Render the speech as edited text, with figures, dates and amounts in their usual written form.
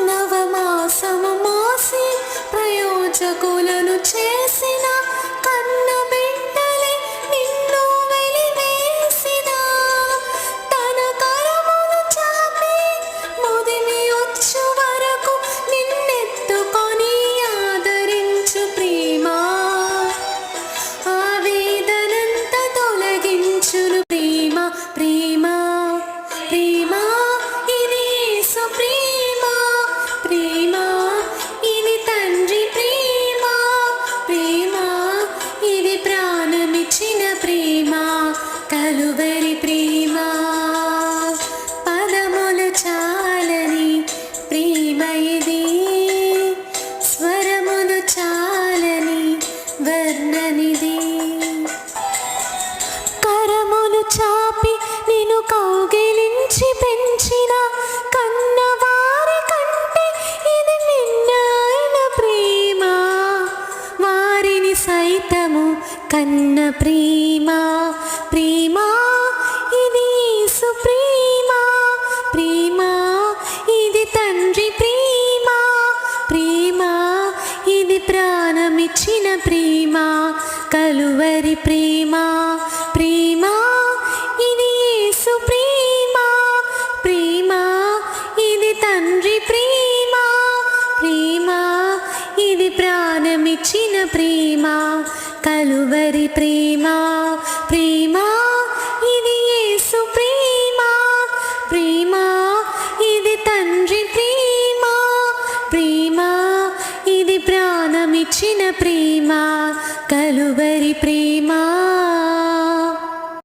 నవమాసము మోసి ప్రయోజకులను చేసిన కన్న బిడ్డలే నిన్ను వెలివేసిన తన కరమును చాపి ముదిమి వచ్చు వరకు నిన్నెత్తుకొని ఆదరించు ప్రేమ ఆవేదనంత తొలగించును ప్రేమ ప్రేమ ప్రేమ ఇది యేసు ప్రేమ ప్రేమ ఇది తండ్రి ప్రేమ ప్రేమ ఇది ప్రాణమిచ్చిన ప్రేమ కలువరి ప్రేమ పదములు చాలని ప్రేమ ఇది స్వరములు చాలని వర్ణనిది కరములు చాపి నిన్ను కౌగిలించి పెంచిన కన్నవారి కంటే ఇది నిన్నైన ప్రేమ వారిని సైతము కన్న ప్రేమ ప్రేమ ఇది యేసు ప్రేమ ప్రేమ ఇది తండ్రి ప్రేమ ప్రేమ ఇది ప్రాణమిచ్చిన ప్రేమ కలువరి ప్రేమ ప్రేమ ఇది యేసు ప్రేమ ప్రేమ ఇది తండ్రి ప్రేమ ప్రేమ ఇది ప్రాణమిచ్చిన ప్రేమ కలువరి ప్రేమ ప్రేమ ఇది యేసు ప్రేమ ప్రేమ ఇది తండ్రి ప్రేమ ప్రేమ ఇది ప్రాణమిచ్చిన ప్రేమ కలువరి ప్రేమ